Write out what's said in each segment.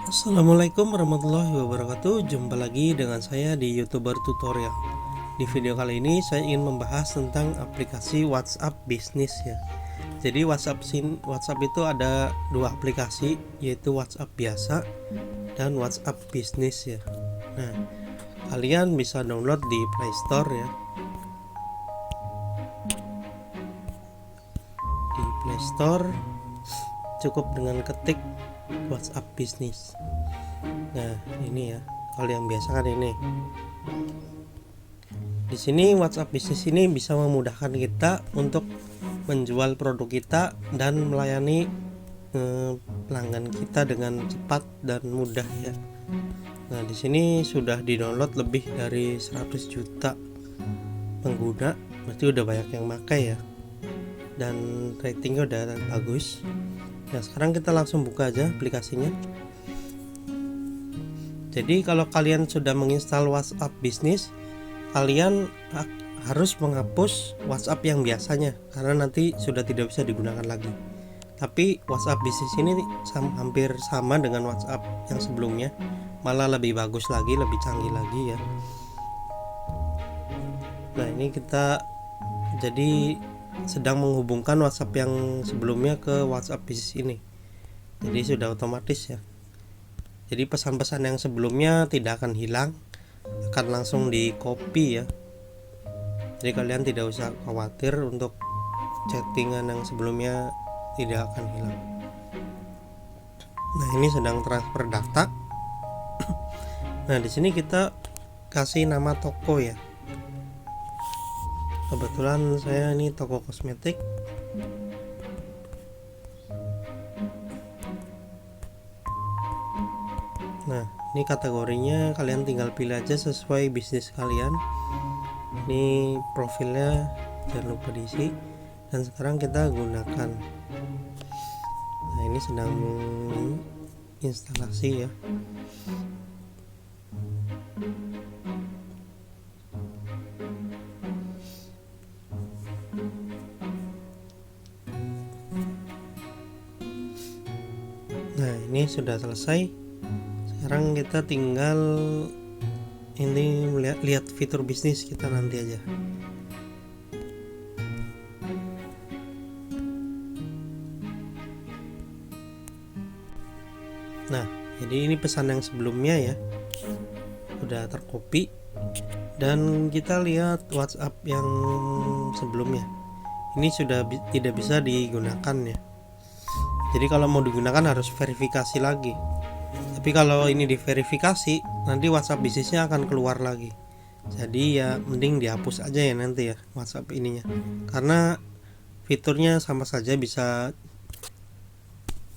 Assalamualaikum warahmatullahi wabarakatuh. Jumpa lagi dengan saya di YouTuber Tutorial. Di video kali ini saya ingin membahas tentang aplikasi WhatsApp Business ya. Jadi WhatsApp itu ada dua aplikasi, yaitu WhatsApp biasa dan WhatsApp Business ya. Nah, kalian bisa download di Play Store ya. Di Play Store cukup dengan ketik WhatsApp Business. Nah, ini ya. Kalau yang biasa kan ini. Di sini WhatsApp Business ini bisa memudahkan kita untuk menjual produk kita dan melayani pelanggan kita dengan cepat dan mudah ya. Nah, di sini sudah di-download lebih dari 100 juta pengguna, berarti udah banyak yang pakai ya. Dan ratingnya udah bagus. Nah, sekarang kita langsung buka aja aplikasinya. Jadi kalau kalian sudah menginstal WhatsApp Business, kalian harus menghapus WhatsApp yang biasanya karena nanti sudah tidak bisa digunakan lagi. Tapi WhatsApp Business ini hampir sama dengan WhatsApp yang sebelumnya, malah lebih bagus lagi, lebih canggih lagi ya. Nah, ini kita jadi sedang menghubungkan WhatsApp yang sebelumnya ke WhatsApp Business ini. Jadi sudah otomatis ya. Jadi pesan-pesan yang sebelumnya tidak akan hilang, akan langsung di copy ya. Jadi kalian tidak usah khawatir untuk chattingan yang sebelumnya tidak akan hilang. Nah, ini sedang transfer data. Nah, di sini kita kasih nama toko ya. Kebetulan saya ini toko kosmetik. Nah, ini kategorinya kalian tinggal pilih aja sesuai bisnis kalian. Ini profilnya jangan lupa diisi. Dan sekarang kita gunakan. Nah, ini sedang instalasi ya. Nah, ini sudah selesai. Sekarang kita tinggal ini lihat fitur bisnis kita nanti aja. Nah, jadi ini pesan yang sebelumnya ya, udah tercopy. Dan kita lihat WhatsApp yang sebelumnya. Ini sudah tidak bisa digunakan ya. Jadi kalau mau digunakan harus verifikasi lagi. Tapi kalau ini diverifikasi, nanti WhatsApp bisnisnya akan keluar lagi. Jadi ya mending dihapus aja ya nanti ya WhatsApp ininya. Karena fiturnya sama saja, bisa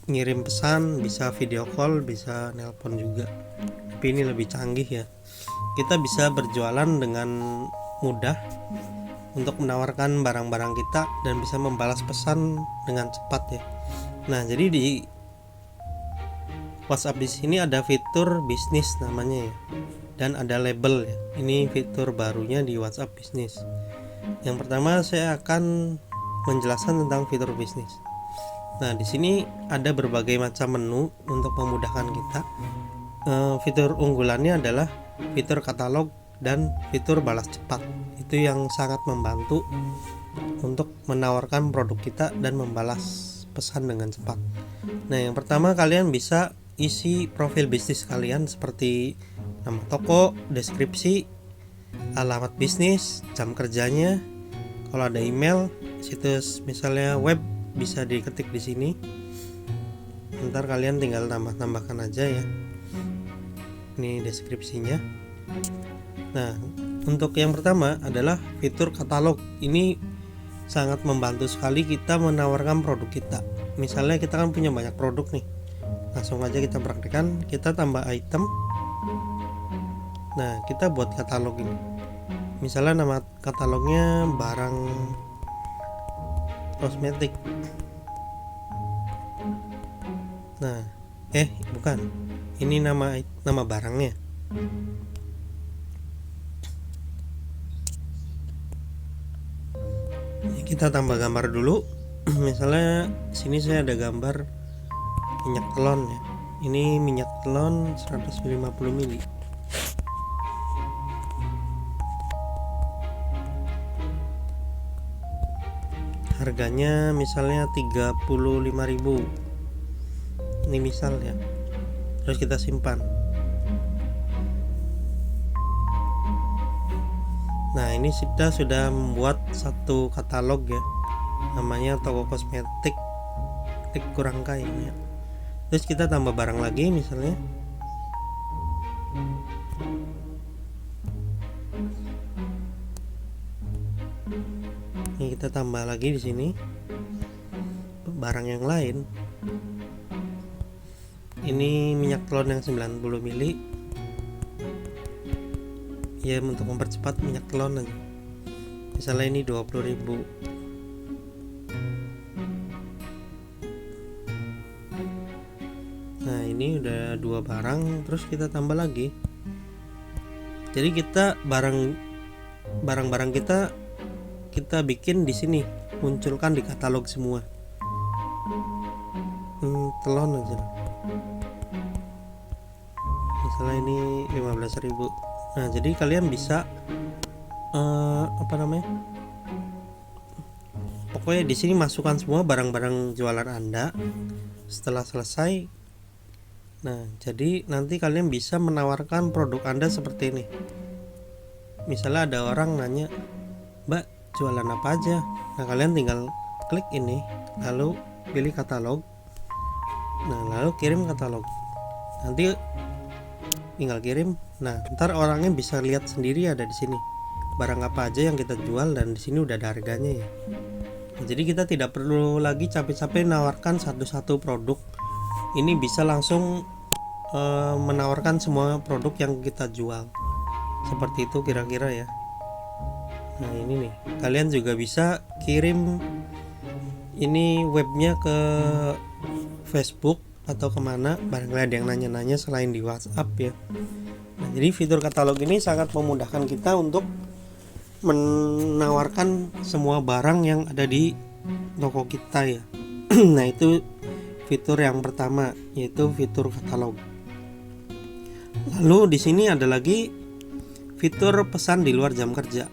ngirim pesan, bisa video call, bisa nelpon juga. Tapi ini lebih canggih ya. Kita bisa berjualan dengan mudah untuk menawarkan barang-barang kita dan bisa membalas pesan dengan cepat ya. Nah, jadi di WhatsApp di sini ada fitur bisnis namanya ya, dan ada label ya. Ini fitur barunya di WhatsApp bisnis. Yang pertama saya akan menjelaskan tentang fitur bisnis. Nah, di sini ada berbagai macam menu untuk memudahkan kita. Fitur unggulannya adalah fitur katalog dan fitur balas cepat. Itu yang sangat membantu untuk menawarkan produk kita dan membalas pesan dengan cepat. Nah, yang pertama kalian bisa isi profil bisnis kalian seperti nama toko, deskripsi, alamat bisnis, jam kerjanya. Kalau ada email, situs misalnya web bisa diketik di sini. Ntar kalian tinggal tambahkan aja ya. Ini deskripsinya. Nah, untuk yang pertama adalah fitur katalog. Ini sangat membantu sekali kita menawarkan produk kita. Misalnya kita kan punya banyak produk nih. Langsung aja kita praktekkan, kita tambah item. Nah, kita buat katalog ini. Misalnya nama katalognya barang kosmetik. Nah, bukan. Ini nama barangnya. Kita tambah gambar dulu. Misalnya sini saya ada gambar minyak telon ya. Ini minyak telon 150 ml. Harganya misalnya 35.000. Ini misal ya. Terus kita simpan. Nah, ini kita sudah membuat satu katalog ya. Namanya toko kosmetik kurang kaya ya. Terus kita tambah barang lagi misalnya. Ini kita tambah lagi di sini barang yang lain. Ini minyak telon yang 90 ml. Ya, untuk mempercepat minyak telon aja. Misalnya ini 20.000. Nah, ini udah 2 barang, terus kita tambah lagi. Jadi kita barang-barang kita bikin di sini, munculkan di katalog semua. Telon aja. Misalnya ini 15.000. Nah, jadi kalian bisa pokoknya di sini masukkan semua barang-barang jualan Anda. Setelah selesai, nah, jadi nanti kalian bisa menawarkan produk Anda seperti ini. Misalnya ada orang nanya, "Mbak, jualan apa aja?" Nah, kalian tinggal klik ini, lalu pilih katalog. Nah, lalu kirim katalog. Nanti tinggal kirim. Nah, ntar orangnya bisa lihat sendiri ada di sini barang apa aja yang kita jual, dan di sini udah ada harganya ya. Nah, jadi kita tidak perlu lagi capek-capek menawarkan satu-satu produk. Ini bisa langsung menawarkan semua produk yang kita jual. Seperti itu kira-kira ya. Nah, ini nih, kalian juga bisa kirim ini webnya ke Facebook atau kemana, barangkali ada yang nanya-nanya selain di WhatsApp ya. Nah, jadi fitur katalog ini sangat memudahkan kita untuk menawarkan semua barang yang ada di toko kita ya. Nah, itu fitur yang pertama, yaitu fitur katalog. Lalu di sini ada lagi fitur pesan di luar jam kerja.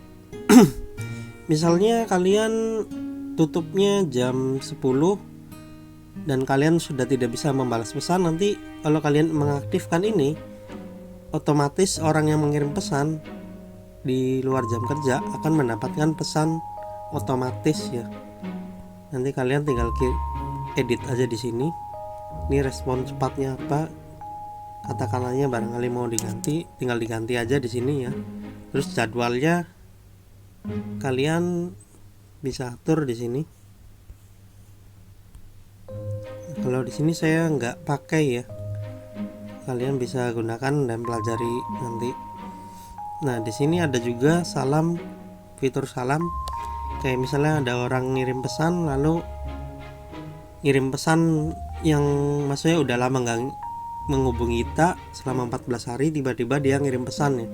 Misalnya kalian tutupnya jam 10 dan kalian sudah tidak bisa membalas pesan, nanti kalau kalian mengaktifkan ini, otomatis orang yang mengirim pesan di luar jam kerja akan mendapatkan pesan otomatis ya. Nanti kalian tinggal edit aja di sini. Ini respon cepatnya apa? Katakanlah barangkali mau diganti, tinggal diganti aja di sini ya. Terus jadwalnya kalian bisa atur di sini. Kalau di sini saya nggak pakai ya. Kalian bisa gunakan dan pelajari nanti. Nah, di sini ada juga salam, fitur salam. Kayak misalnya ada orang ngirim pesan, lalu ngirim pesan yang maksudnya udah lama nggak menghubungi kita selama 14 hari, tiba-tiba dia ngirim pesan ya.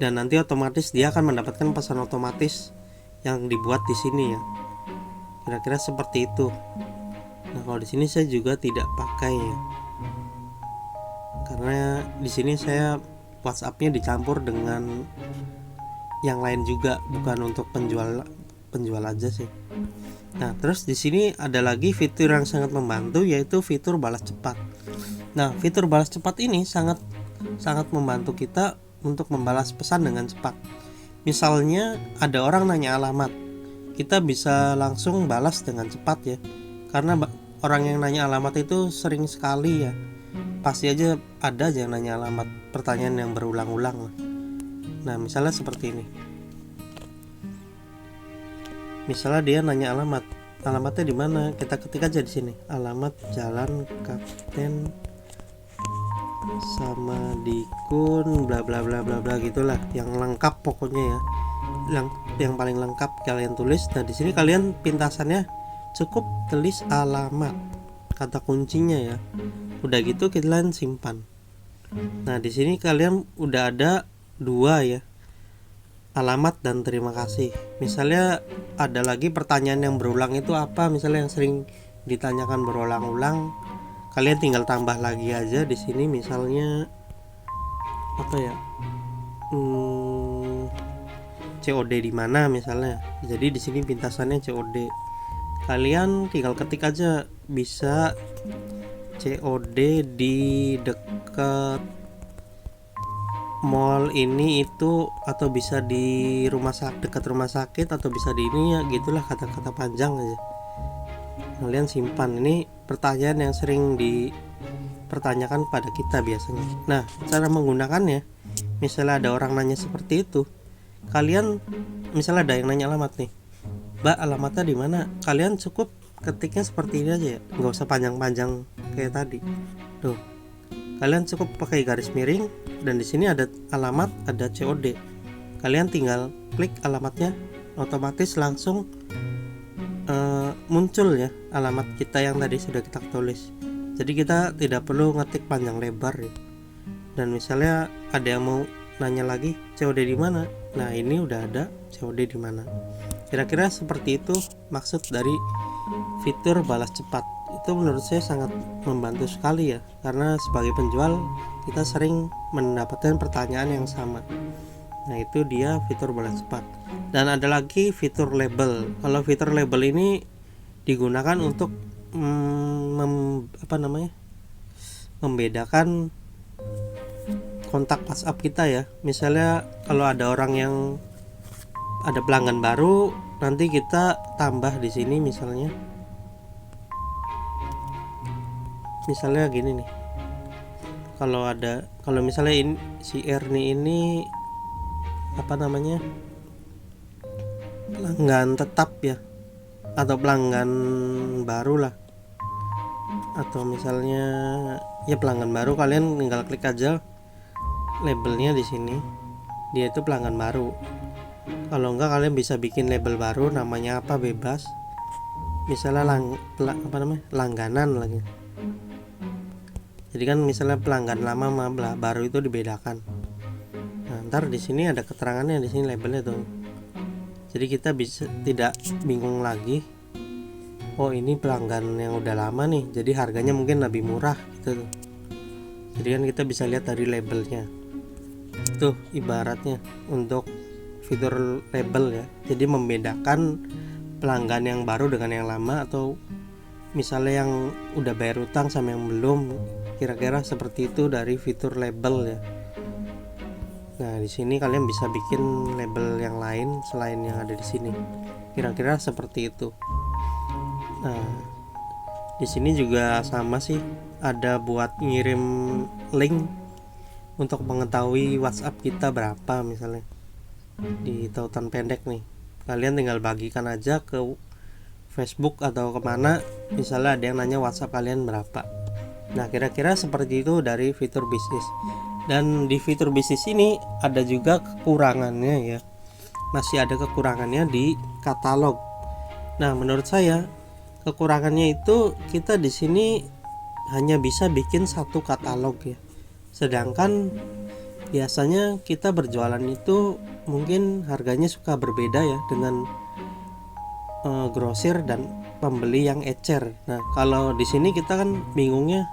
Dan nanti otomatis dia akan mendapatkan pesan otomatis yang dibuat di sini ya. Kira-kira seperti itu. Nah, kalau di sini saya juga tidak pakai ya. Karena di sini saya WhatsApp-nya dicampur dengan yang lain juga, bukan untuk penjual aja sih. Nah, terus di sini ada lagi fitur yang sangat membantu, yaitu fitur balas cepat. Nah, fitur balas cepat ini sangat membantu kita untuk membalas pesan dengan cepat. Misalnya ada orang nanya alamat, kita bisa langsung balas dengan cepat ya. Karena orang yang nanya alamat itu sering sekali ya. Pasti aja ada aja yang nanya alamat, pertanyaan yang berulang-ulang. Nah, misalnya seperti ini. Misalnya dia nanya alamatnya di mana? Kita ketik aja di sini. Alamat Jalan Kapten Samadikun bla bla bla bla bla gitulah, yang lengkap pokoknya ya. Yang paling lengkap kalian tulis. Nah, di sini kalian pintasannya cukup tulis alamat, kata kuncinya ya. Udah gitu kalian simpan. Nah, di sini kalian udah ada 2 ya, alamat dan terima kasih. Misalnya ada lagi pertanyaan yang berulang itu apa, misalnya yang sering ditanyakan berulang-ulang, kalian tinggal tambah lagi aja di sini, misalnya apa ya, COD di mana misalnya. Jadi di sini pintasannya COD. Kalian tinggal ketik aja, bisa COD di dekat mall ini itu, atau bisa di dekat rumah sakit, atau bisa di ini ya, gitulah kata-kata panjang aja. Kalian simpan. Ini pertanyaan yang sering dipertanyakan pada kita biasanya. Nah, cara menggunakannya, misalnya ada orang nanya seperti itu, kalian misalnya ada yang nanya alamat nih, Mbak, alamatnya di mana? Kalian cukup ketiknya seperti ini aja ya, nggak usah panjang-panjang kayak tadi. Tuh, kalian cukup pakai garis miring, dan di sini ada alamat, ada COD. Kalian tinggal klik alamatnya, otomatis langsung muncul ya alamat kita yang tadi sudah kita tulis. Jadi kita tidak perlu ngetik panjang lebar ya. Dan misalnya ada yang mau nanya lagi, COD di mana? Nah, ini udah ada COD di mana. Kira-kira seperti itu maksud dari fitur balas cepat. Itu menurut saya sangat membantu sekali ya, karena sebagai penjual kita sering mendapatkan pertanyaan yang sama. Nah, itu dia fitur balas cepat. Dan ada lagi fitur label. Kalau fitur label ini digunakan untuk membedakan kontak WhatsApp kita ya. Misalnya kalau ada orang yang ada pelanggan baru, nanti kita tambah di sini misalnya gini nih. Kalau misalnya si Erni ini pelanggan tetap ya, atau pelanggan baru lah, atau misalnya ya pelanggan baru, kalian tinggal klik aja labelnya di sini, dia itu pelanggan baru. Kalau enggak, kalian bisa bikin label baru, namanya apa bebas, misalnya langganan lagi. Jadi kan misalnya pelanggan lama sama baru itu dibedakan. Nah, ntar di sini ada keterangannya, di sini labelnya tuh. Jadi kita bisa tidak bingung lagi. Oh, ini pelanggan yang udah lama nih, jadi harganya mungkin lebih murah gitu tuh. Jadi kan kita bisa lihat dari labelnya. Tuh ibaratnya untuk fitur label ya. Jadi membedakan pelanggan yang baru dengan yang lama, atau misalnya yang udah bayar utang sama yang belum. Kira-kira seperti itu dari fitur label ya. Nah, di sini kalian bisa bikin label yang lain selain yang ada di sini. Kira-kira seperti itu. Nah, di sini juga sama sih, ada buat ngirim link untuk mengetahui WhatsApp kita berapa misalnya di tautan pendek nih. Kalian tinggal bagikan aja ke Facebook atau kemana, misalnya ada yang nanya WhatsApp kalian berapa. Nah, kira-kira seperti itu dari fitur bisnis. Dan di fitur bisnis ini ada juga kekurangannya ya. Masih ada kekurangannya di katalog. Nah, menurut saya kekurangannya itu kita di sini hanya bisa bikin satu katalog ya. Sedangkan biasanya kita berjualan itu mungkin harganya suka berbeda ya dengan grosir dan pembeli yang ecer. Nah, kalau di sini kita kan bingungnya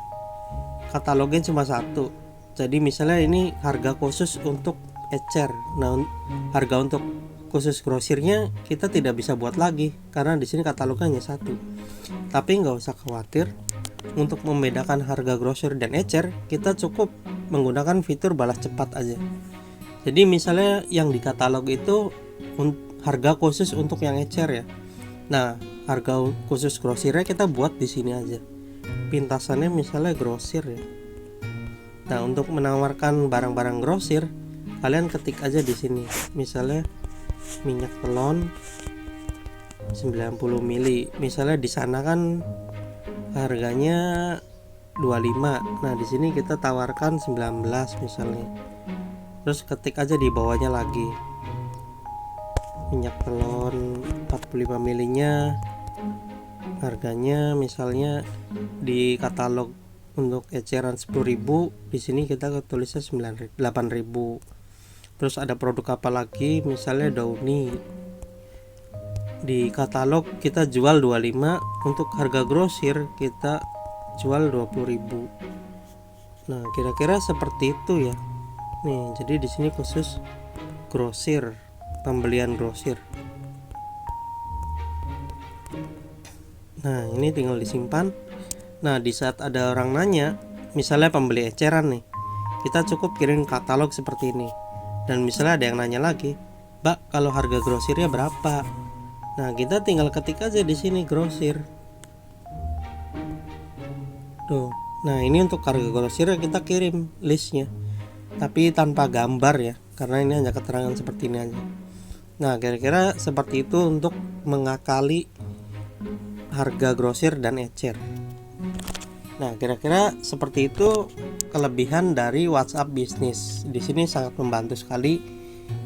katalognya cuma satu. Jadi misalnya ini harga khusus untuk ecer. Nah, harga untuk khusus grosirnya kita tidak bisa buat lagi karena di sini katalognya hanya satu. Tapi nggak usah khawatir, untuk membedakan harga grosir dan ecer kita cukup menggunakan fitur balas cepat aja. Jadi misalnya yang di katalog itu harga khusus untuk yang ecer ya. Nah, harga khusus grosirnya kita buat di sini aja. Pintasannya misalnya grosir ya. Nah, untuk menawarkan barang-barang grosir, kalian ketik aja di sini. Misalnya minyak telon 90 mili. Misalnya di sana kan harganya 25. Nah, di sini kita tawarkan 19 misalnya. Terus ketik aja di bawahnya lagi. Minyak telon 45 milinya harganya misalnya di katalog untuk eceran 10.000, di sini kita tulisnya 8.000. Terus ada produk apa lagi, misalnya Downy. Di katalog kita jual 25, untuk harga grosir kita jual 20.000. Nah, kira-kira seperti itu ya. Nih, jadi di sini khusus grosir, pembelian grosir. Nah, ini tinggal disimpan. Nah, di saat ada orang nanya, misalnya pembeli eceran nih, kita cukup kirim katalog seperti ini. Dan misalnya ada yang nanya lagi, "Mbak, kalau harga grosirnya berapa?" Nah, kita tinggal ketik aja di sini grosir. Tuh. Nah, ini untuk harga grosir kita kirim listnya. Tapi tanpa gambar ya, karena ini hanya keterangan seperti ini aja. Nah, kira-kira seperti itu untuk mengakali harga grosir dan ecer. Nah, kira-kira seperti itu kelebihan dari WhatsApp bisnis. Di sini sangat membantu sekali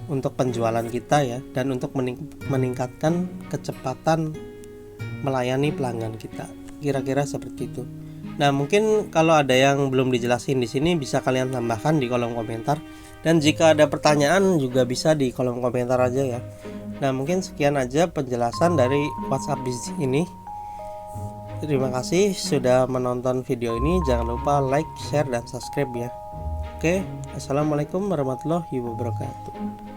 untuk penjualan kita ya, dan untuk meningkatkan kecepatan melayani pelanggan kita. Kira-kira seperti itu. Nah, mungkin kalau ada yang belum dijelasin di sini bisa kalian tambahkan di kolom komentar, dan jika ada pertanyaan juga bisa di kolom komentar aja ya. Nah, mungkin sekian aja penjelasan dari WhatsApp bisnis ini. Terima kasih sudah menonton video ini. Jangan lupa like, share, dan subscribe ya. Oke, assalamualaikum warahmatullahi wabarakatuh.